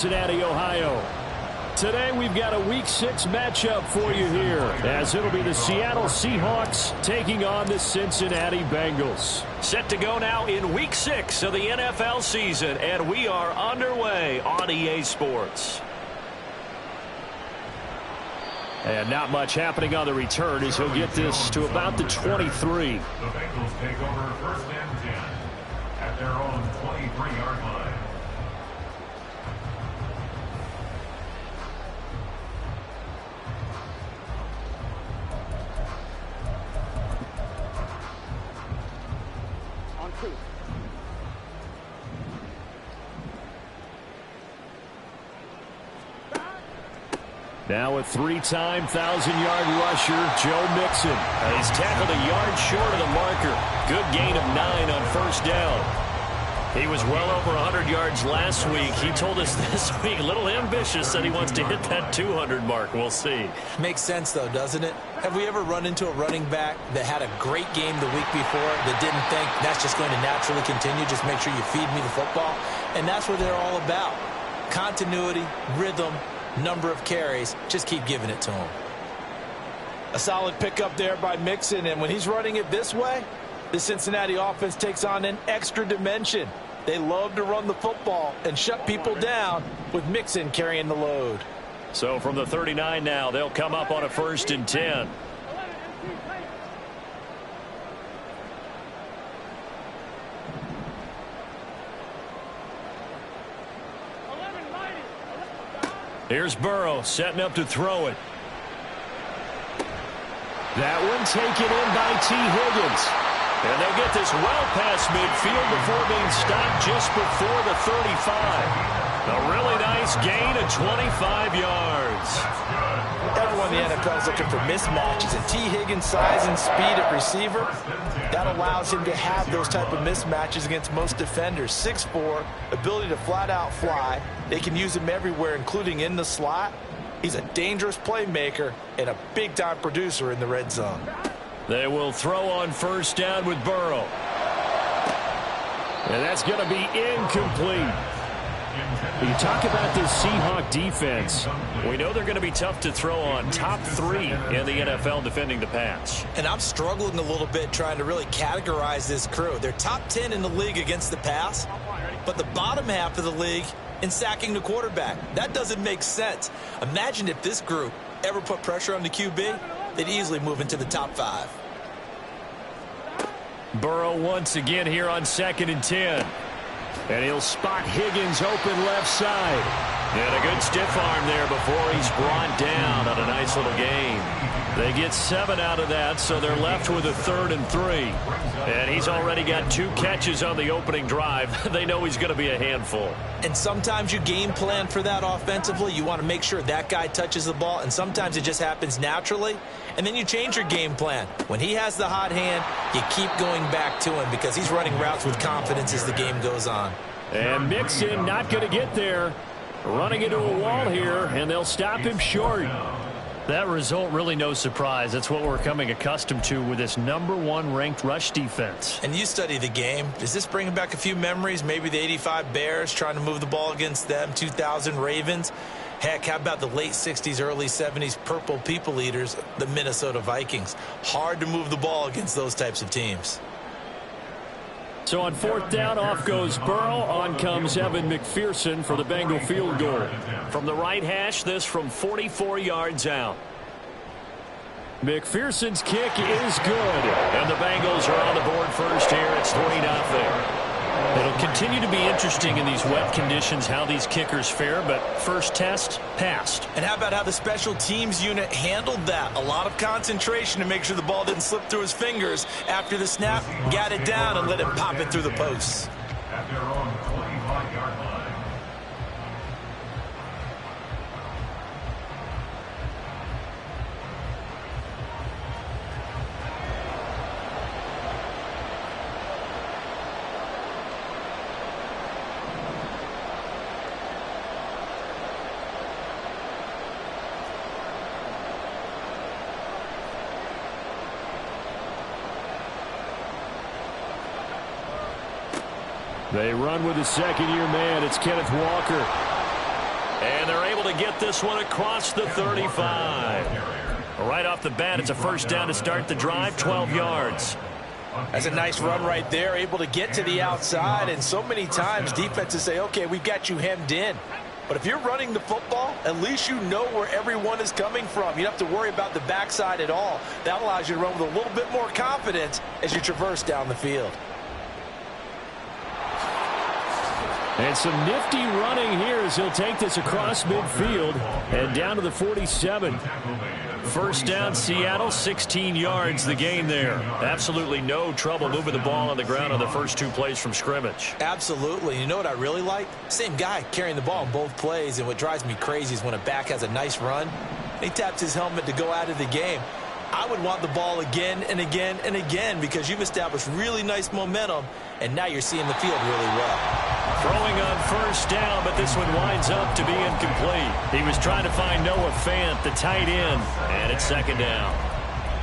Cincinnati, Ohio. Today we've got a Week 6 matchup for you here, as it'll be the Seattle Seahawks taking on the Cincinnati Bengals. Set to go now in Week 6 of the NFL season, and we are underway on EA Sports. And not much happening on the return as he'll get this to about the 23. The Bengals take over first and 10 at their own 23-yard line. Now a three-time 1,000-yard rusher, Joe Mixon. He's tackled a yard short of the marker. Good gain of 9 on first down. He was well over 100 yards last week. He told us this week, a little ambitious, that he wants to hit that 200 mark. We'll see. Makes sense, though, doesn't it? Have we ever run into a running back that had a great game the week before that didn't think that's just going to naturally continue? Just make sure you feed me the football. And that's what they're all about. Continuity, rhythm, number of carries. Just keep giving it to him. A solid pickup there by Mixon, and when he's running it this way, the Cincinnati offense takes on an extra dimension. They love to run the football and shut people down with Mixon carrying the load. So from the 39 now, they'll come up on a 1st and 10. Here's Burrow setting up to throw it. That one taken in by T. Higgins. And they'll get this well past midfield before being stopped just before the 35. A really nice gain of 25 yards. Everyone in the NFL is looking for mismatches, and T. Higgins' size and speed at receiver, that allows him to have those type of mismatches against most defenders. 6'4", ability to flat-out fly. They can use him everywhere, including in the slot. He's a dangerous playmaker and a big-time producer in the red zone. They will throw on first down with Burrow. And that's going to be incomplete. You talk about this Seahawk defense. We know they're going to be tough to throw on. Top 3 in the NFL defending the pass. And I'm struggling a little bit trying to really categorize this crew. They're top 10 in the league against the pass, but the bottom half of the league in sacking the quarterback. That doesn't make sense. Imagine if this group ever put pressure on the QB, they'd easily move into the top 5. Burrow once again here on 2nd and 10. And he'll spot Higgins open left side. And a good stiff arm there before he's brought down on a nice little gain. They get 7 out of that, so they're left with a 3rd and 3. And he's already got 2 catches on the opening drive. They know he's going to be a handful. And sometimes you game plan for that offensively. You want to make sure that guy touches the ball, and sometimes it just happens naturally. And then you change your game plan. When he has the hot hand, you keep going back to him because he's running routes with confidence as the game goes on. And Mixon not going to get there. Running into a wall here, and they'll stop him short. That result really no surprise. That's what we're coming accustomed to with this #1 ranked rush defense. And you study the game. Is this bringing back a few memories? Maybe the 85 Bears trying to move the ball against them, 2000 Ravens. Heck, how about the late 60s, early 70s Purple People Eaters, the Minnesota Vikings? Hard to move the ball against those types of teams. So on 4th down, off goes Burrow. On comes Evan McPherson for the Bengal field goal. From the right hash, this from 44 yards out. McPherson's kick is good. And the Bengals are on the board first here. It's 3-0. It'll continue to be interesting in these wet conditions how these kickers fare, but first test, passed. And how about how the special teams unit handled that? A lot of concentration to make sure the ball didn't slip through his fingers. After the snap, got it down and let him pop it through the posts. At their own 25-yard line. They run with the second-year man. It's Kenneth Walker. to get this one across the 35. Right off the bat, it's a first down to start the drive, 12 yards. That's a nice run right there, able to get to the outside, and so many times defenses say, okay, we've got you hemmed in. But if you're running the football, at least you know where everyone is coming from. You don't have to worry about the backside at all. That allows you to run with a little bit more confidence as you traverse down the field. And some nifty running here as he'll take this across midfield and down to the 47. First down, Seattle, 16 yards the gain there. Absolutely no trouble moving the ball on the ground on the first two plays from scrimmage. Absolutely. You know what I really like? Same guy carrying the ball in both plays, and what drives me crazy is when a back has a nice run, he taps his helmet to go out of the game. I would want the ball again and again and again because you've established really nice momentum, and now you're seeing the field really well. Throwing on first down, but this one winds up to be incomplete. He was trying to find Noah Fant, the tight end, and it's second down.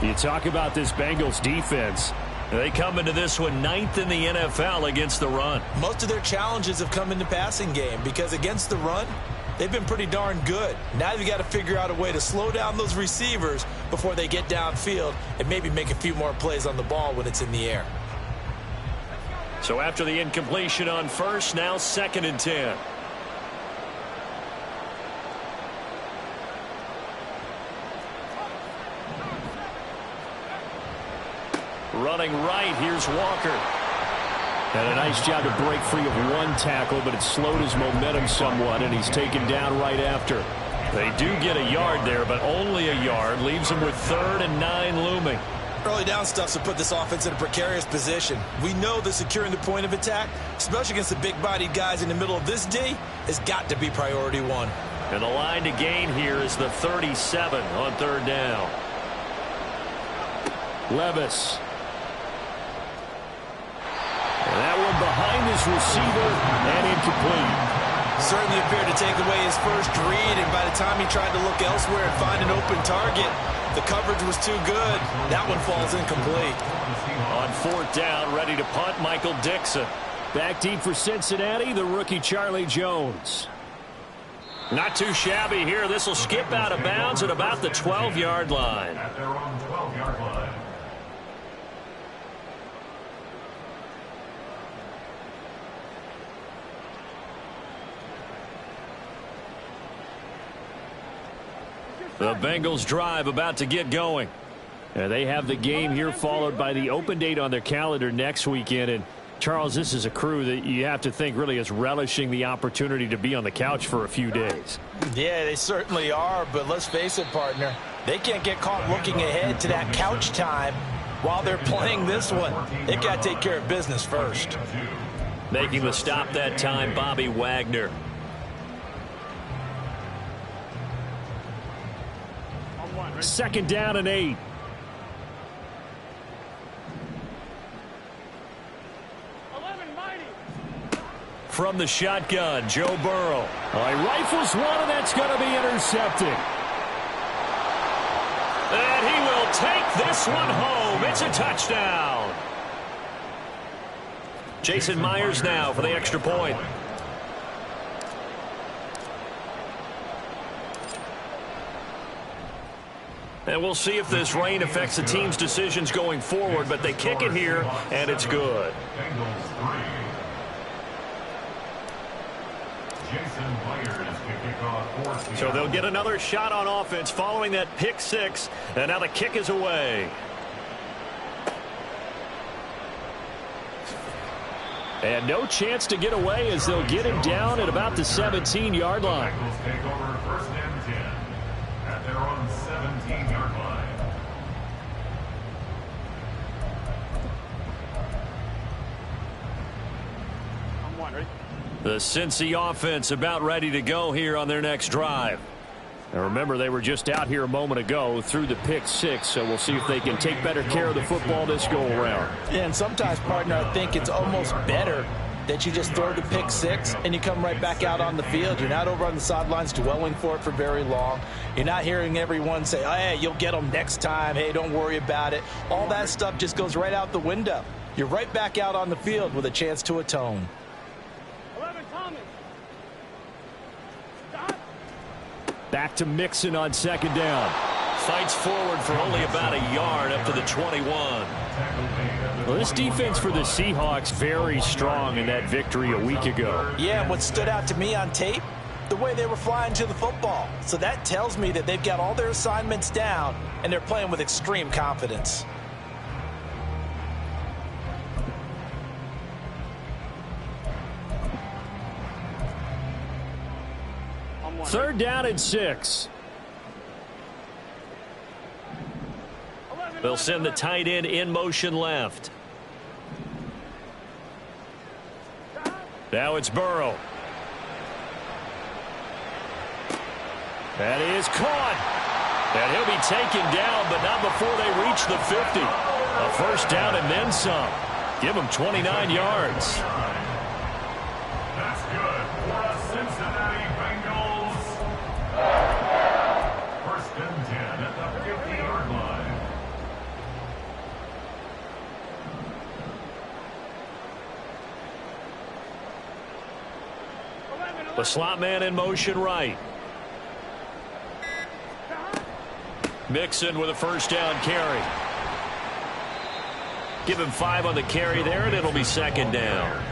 You talk about this Bengals defense. They come into this one 9th in the NFL against the run. Most of their challenges have come in the passing game because against the run, they've been pretty darn good. Now you've got to figure out a way to slow down those receivers before they get downfield and maybe make a few more plays on the ball when it's in the air. So after the incompletion on first, now 2nd and 10. Running right, here's Walker. And a nice job to break free of one tackle, but it slowed his momentum somewhat, and he's taken down right after. They do get a yard there, but only a yard. Leaves them with 3rd and 9 looming. Early down stuff to put this offense in a precarious position. We know that securing the point of attack, especially against the big-bodied guys in the middle of this D, has got to be priority one. And the line to gain here is the 37 on 3rd down. Levis. And that one behind his receiver and incomplete. Certainly appeared to take away his first read, and by the time he tried to look elsewhere and find an open target, the coverage was too good. That one falls incomplete. On 4th down, ready to punt, Michael Dixon. Back deep for Cincinnati, the rookie Charlie Jones. Not too shabby here. This will skip out of bounds at about the 12-yard line. At their own 12-yard line. The Bengals drive about to get going. And they have the game here followed by the open date on their calendar next weekend. And Charles, this is a crew that you have to think really is relishing the opportunity to be on the couch for a few days. Yeah, they certainly are, but let's face it, partner. They can't get caught looking ahead to that couch time while they're playing this one. They've got to take care of business first. Making the stop that time, Bobby Wagner. Second down and 8. From the shotgun, Joe Burrow. He rifles one, and that's going to be intercepted. And he will take this one home. It's a touchdown. Jason Myers now for the extra point. And we'll see if this rain affects the team's decisions going forward, but they kick it here, and it's good. So they'll get another shot on offense following that pick six, and now the kick is away. And no chance to get away as they'll get him down at about the 17-yard line. Take over 1st and 10 at their own 17-yard line. The Cincy offense about ready to go here on their next drive. Now remember, they were just out here a moment ago through the pick six, so we'll see if they can take better care of the football this go-around. Yeah, and sometimes, partner, I think it's almost better that you just throw the pick six and you come right back out on the field. You're not over on the sidelines dwelling for it for very long. You're not hearing everyone say, oh, hey, you'll get them next time. Hey, don't worry about it. All that stuff just goes right out the window. You're right back out on the field with a chance to atone. Back to Mixon on second down. Fights forward for only about a yard up to the 21. Well, this defense for the Seahawks very strong in that victory a week ago. Yeah, and what stood out to me on tape, the way they were flying to the football. So that tells me that they've got all their assignments down, and they're playing with extreme confidence. Third down and 6. They'll send the tight end in motion left. Now it's Burrow. That is caught. And he'll be taken down, but not before they reach the 50. A first down and then some. Give him 29 yards. That's good for the Cincinnati Bengals. First and 10 at the 50-yard line. The slot man in motion right. Mixon with a first down carry. Give him 5 on the carry there, and it'll be second down.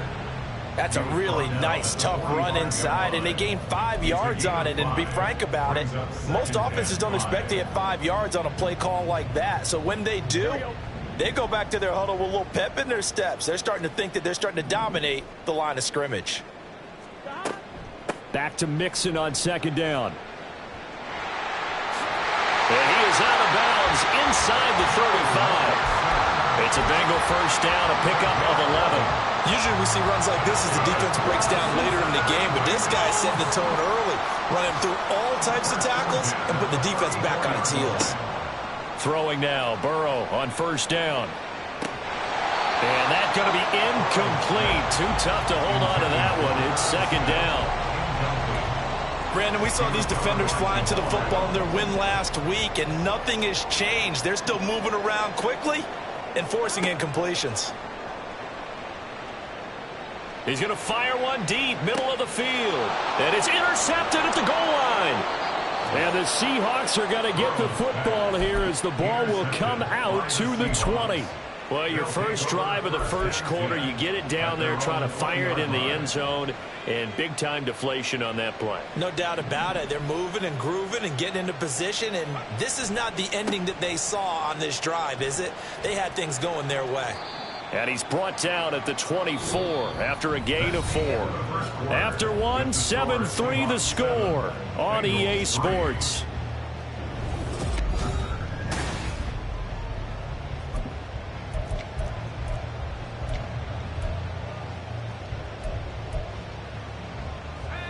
That's a really nice, tough run inside, and they gained 5 yards on it. And to be frank about it, most offenses don't expect to get 5 yards on a play call like that. So when they do, they go back to their huddle with a little pep in their steps. They're starting to think that they're starting to dominate the line of scrimmage. Back to Mixon on second down. And he is out of bounds inside the 35. It's a Bengal first down, a pickup of 11. Usually we see runs like this as the defense breaks down later in the game, but this guy's setting the tone early, running through all types of tackles and putting the defense back on its heels. Throwing now, Burrow on first down. And that's going to be incomplete. Too tough to hold on to that one. It's second down. Brandon, we saw these defenders flying to the football in their win last week, and nothing has changed. They're still moving around quickly and forcing incompletions. He's going to fire one deep, middle of the field. And it's intercepted at the goal line. And the Seahawks are going to get the football here as the ball will come out to the 20. Well, your first drive of the first quarter, you get it down there, try to fire it in the end zone, and big-time deflation on that play. No doubt about it. They're moving and grooving and getting into position, and this is not the ending that they saw on this drive, is it? They had things going their way. And he's brought down at the 24 after a gain of 4. After one, 7-3 the score on EA Sports.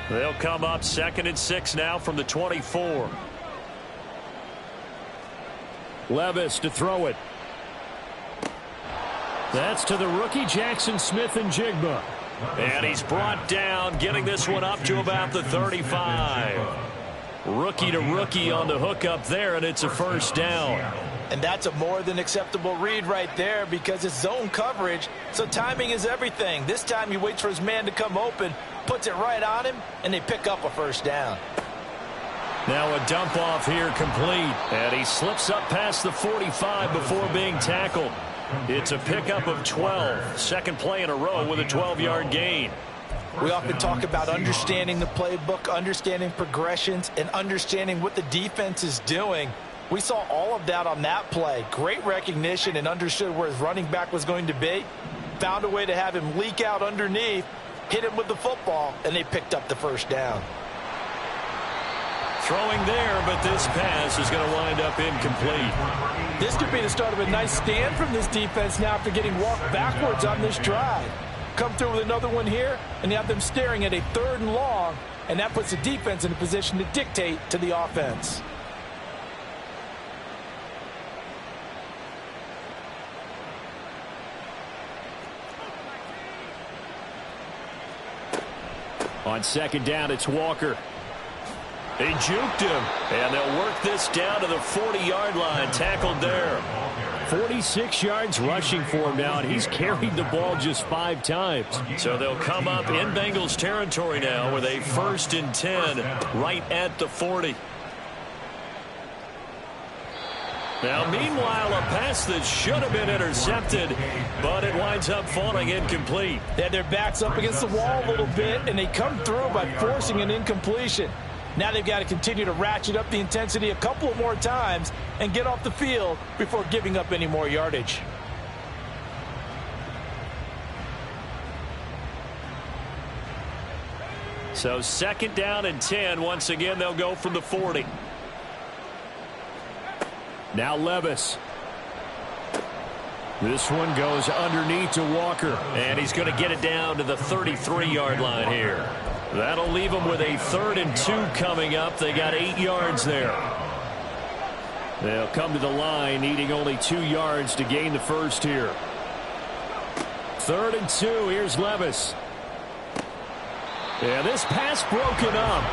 They'll come up 2nd and 6 now from the 24. Levis to throw it. That's to the rookie Jackson Smith-Njigba. And he's brought down, getting this one up to about the 35. Rookie to rookie on the hookup there, and it's a first down. And that's a more than acceptable read right there because it's zone coverage, so timing is everything. This time he waits for his man to come open, puts it right on him, and they pick up a first down. Now a dump off here complete. And he slips up past the 45 before being tackled. It's a pickup of 12. Second play in a row with a 12-yard gain. We often talk about understanding the playbook, understanding progressions, and understanding what the defense is doing. We saw all of that on that play. Great recognition and understood where his running back was going to be. Found a way to have him leak out underneath, hit him with the football, and they picked up the first down. Throwing there, but this pass is going to wind up incomplete. This could be the start of a nice stand from this defense now after getting walked backwards on this drive. Come through with another one here, and you have them staring at a 3rd and long, and that puts the defense in a position to dictate to the offense. On second down, it's Walker. They juked him, and they'll work this down to the 40-yard line, tackled there. 46 yards rushing for him now, and he's carried the ball just 5 times. So they'll come up in Bengals territory now with a 1st and 10 right at the 40. Now, meanwhile, a pass that should have been intercepted, but it winds up falling incomplete. They had their backs up against the wall a little bit, and they come through by forcing an incompletion. Now they've got to continue to ratchet up the intensity a couple of more times and get off the field before giving up any more yardage. So 2nd down and 10. Once again, they'll go from the 40. Now Levis. This one goes underneath to Walker. And he's going to get it down to the 33-yard line here. That'll leave them with a 3rd and 2 coming up. They got 8 yards there. They'll come to the line needing only 2 yards to gain the first here. 3rd and 2. Here's Levis. Yeah, this pass broken up.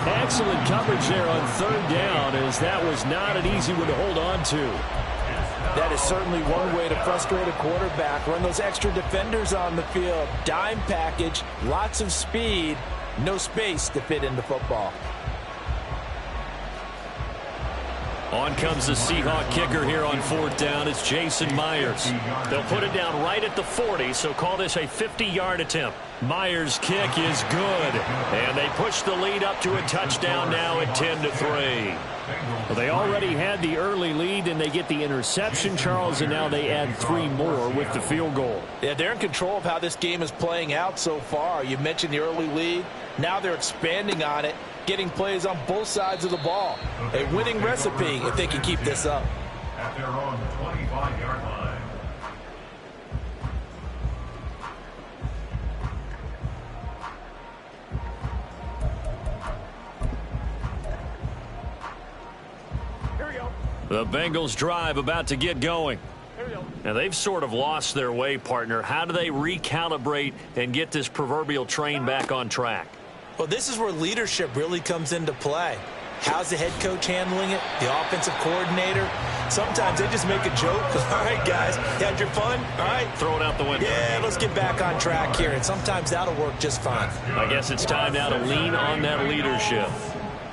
Excellent coverage there on 3rd down, as that was not an easy one to hold on to. That is certainly one way to frustrate a quarterback. Run those extra defenders on the field. Dime package, lots of speed, no space to fit into football. On comes the Seahawk kicker here on 4th down. It's Jason Myers. They'll put it down right at the 40, so call this a 50-yard attempt. Myers' kick is good, and they push the lead up to a touchdown now at 10-3. Well, they already had the early lead, and they get the interception, Charles, and now they add 3 more with the field goal. Yeah, they're in control of how this game is playing out so far. You mentioned the early lead. Now they're expanding on it, getting plays on both sides of the ball. A winning recipe if they can keep this up. At their own 25-yard line. The Bengals drive about to get going. Now, they've sort of lost their way, partner. How do they recalibrate and get this proverbial train back on track? Well, this is where leadership really comes into play. How's the head coach handling it? The offensive coordinator? Sometimes they just make a joke. All right, guys, you had your fun? All right. Throw it out the window. Yeah, let's get back on track here. And sometimes that'll work just fine. I guess it's time now to lean on that leadership.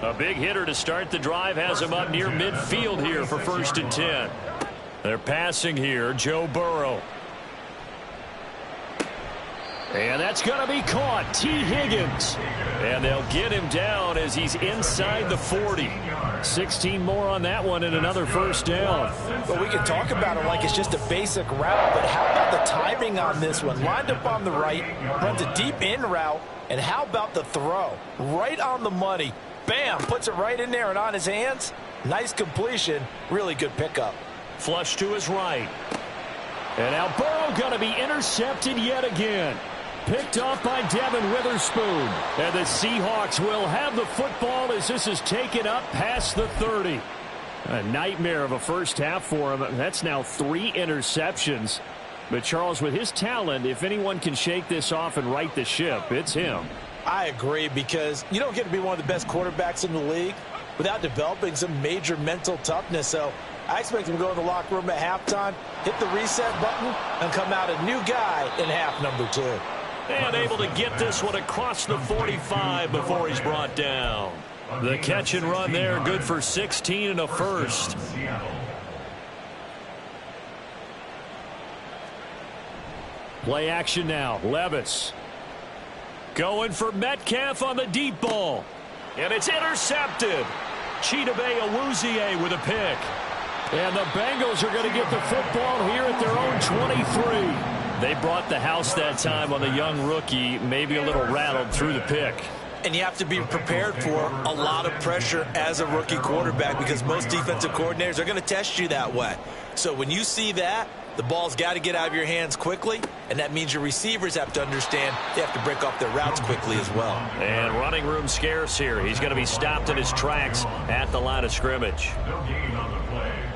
A big hitter to start the drive has him up near midfield here for 1st and 10. They're passing here. Joe Burrow. And that's going to be caught. T. Higgins. And they'll get him down as he's inside the 40. 16 more on that one and another 1st down. But we can talk about it like it's just a basic route, but how about the timing on this one? Lined up on the right, runs a deep in route, and how about the throw? Right on the money. Bam, puts it right in there and on his hands. Nice completion, really good pickup. Flush to his right. And now Burrow going to be intercepted yet again. Picked off by Devin Witherspoon. And the Seahawks will have the football as this is taken up past the 30. A nightmare of a first half for him. That's now 3 interceptions. But Charles, with his talent, if anyone can shake this off and right the ship, it's him. I agree, because you don't get to be one of the best quarterbacks in the league without developing some major mental toughness. So I expect him to go in the locker room at halftime, hit the reset button, and come out a new guy in half number 2. And able to get this one across the 45 before he's brought down. The catch and run there, good for 16 and a first. Play action now. Levis. Going for Metcalf on the deep ball. And it's intercepted. Chidobe Awuzie with a pick. And the Bengals are going to get the football here at their own 23. They brought the house that time on the young rookie, maybe a little rattled through the pick. And you have to be prepared for a lot of pressure as a rookie quarterback, because most defensive coordinators are going to test you that way. So when you see that, the ball's got to get out of your hands quickly, and that means your receivers have to understand they have to break off their routes quickly as well. And running room scarce here. He's going to be stopped in his tracks at the line of scrimmage.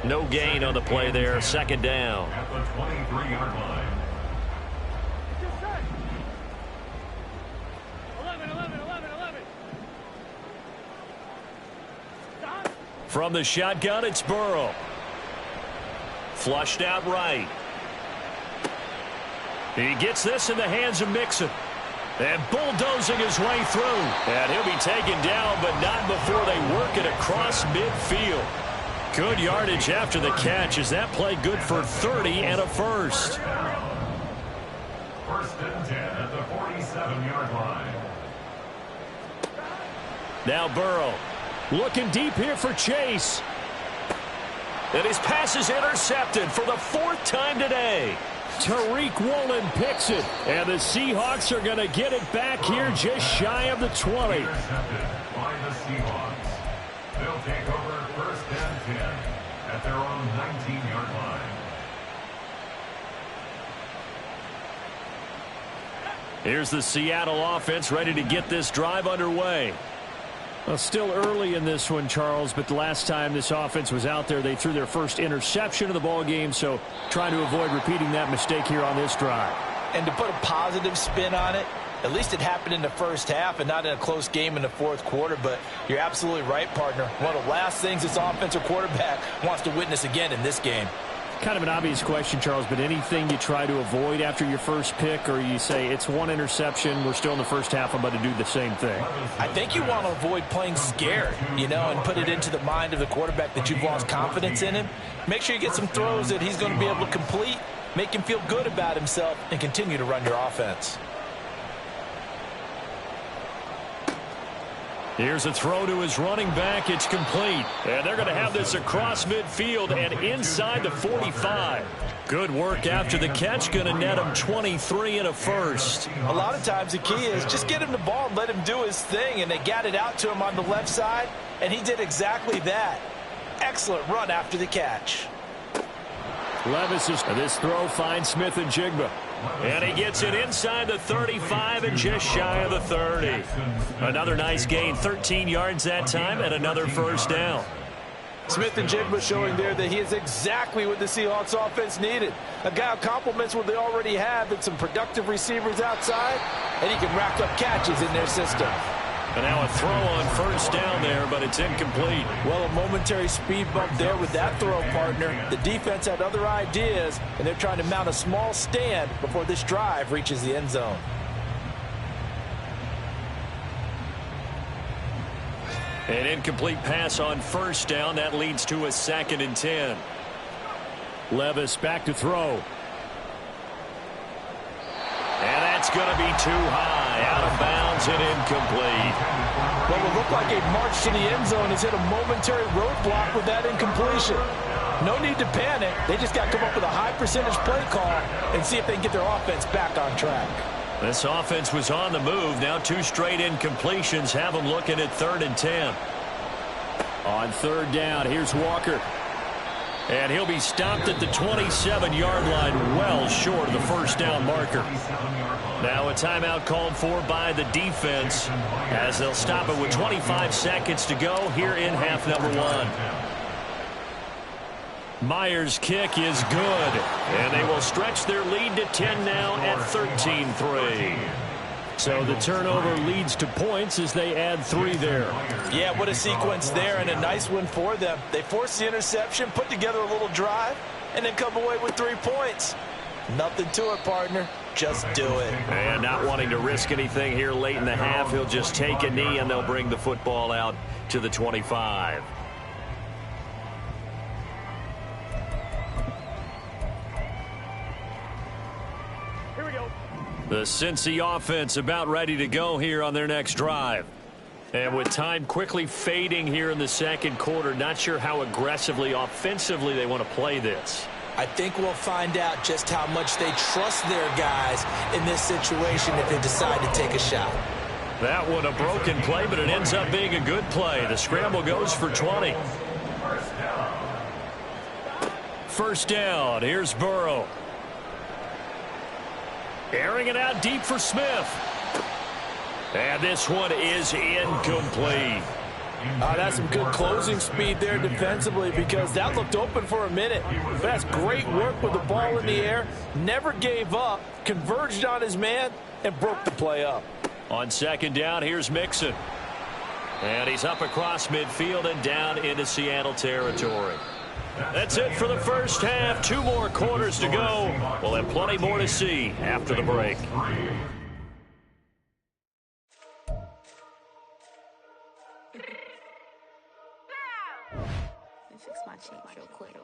No gain on the play there. 2nd down. At the 23-yard line. From the shotgun, it's Burrow. Flushed out right. He gets this in the hands of Mixon. And bulldozing his way through. And he'll be taken down, but not before they work it across midfield. Good yardage after the catch. Is that play good for 30 and a first? First and 10 at the 47-yard line. Now Burrow looking deep here for Chase. And his pass is intercepted for the 4th time today. Tariq Woolen picks it. And the Seahawks are going to get it back here just shy of the 20. Intercepted by the Seahawks. They'll take over first and 10 at their own 19-yard line. Here's the Seattle offense ready to get this drive underway. Well, still early in this one, Charles, but the last time this offense was out there, they threw their first interception of the ball game, so trying to avoid repeating that mistake here on this drive. And to put a positive spin on it, at least it happened in the first half and not in a close game in the fourth quarter, but you're absolutely right, partner. One of the last things this offensive quarterback wants to witness again in this game. Kind of an obvious question, Charles, but anything you try to avoid after your first pick, or you say it's one interception, we're still in the first half, I'm about to do the same thing? I think you want to avoid playing scared, and put it into the mind of the quarterback that you've lost confidence in him. Make sure you get some throws that he's going to be able to complete, make him feel good about himself, and continue to run your offense. Here's a throw to his running back. It's complete. And they're going to have this across midfield and inside the 45. Good work after the catch. Going to net him 23 and a first. A lot of times the key is just get him the ball and let him do his thing. And they got it out to him on the left side, and he did exactly that. Excellent run after the catch. This throw finds Smith and Jigba. And he gets it inside the 35 and just shy of the 30. Another nice gain, 13 yards that time, and another first down. Smith and Jigba showing there that he is exactly what the Seahawks offense needed. A guy who complements what they already have and some productive receivers outside, and he can rack up catches in their system. And now a throw on first down there, but it's incomplete. Well, a momentary speed bump there with that throw, partner. The defense had other ideas, and they're trying to mount a small stand before this drive reaches the end zone. An incomplete pass on first down. That leads to a 2nd and 10. Levis back to throw. And that's going to be too high. Out of bounds and incomplete. What will look like a march to the end zone has hit a momentary roadblock with that incompletion. No need to panic. They just got to come up with a high percentage play call and see if they can get their offense back on track. This offense was on the move. Now 2 straight incompletions have them looking at 3rd and 10. On 3rd down, here's Walker. And he'll be stopped at the 27-yard line, well short of the first down marker. Now a timeout called for by the defense as they'll stop it with 25 seconds to go here in half number 1. Myers' kick is good, and they will stretch their lead to 10 now at 13-3. So the turnover leads to points as they add 3 there. Yeah, what a sequence there, and a nice one for them. They forced the interception, put together a little drive, and then come away with 3 points. Nothing to it, partner. Just do it. And not wanting to risk anything here late in the half, he'll just take a knee, and they'll bring the football out to the 25. The Cincy offense about ready to go here on their next drive. And with time quickly fading here in the second quarter, not sure how aggressively, offensively they want to play this. I think we'll find out just how much they trust their guys in this situation if they decide to take a shot. That one a broken play, but it ends up being a good play. The scramble goes for 20. First down. Here's Burrow. Airing it out deep for Smith. And this one is incomplete. That's some good closing speed there defensively because that looked open for a minute. But that's great work with the ball in the air. Never gave up, converged on his man, and broke the play up. On 2nd down, here's Mixon. And he's up across midfield and down into Seattle territory. That's it for the first half. 2 more quarters to go. We'll have plenty more to see after the break. fix my change real quick.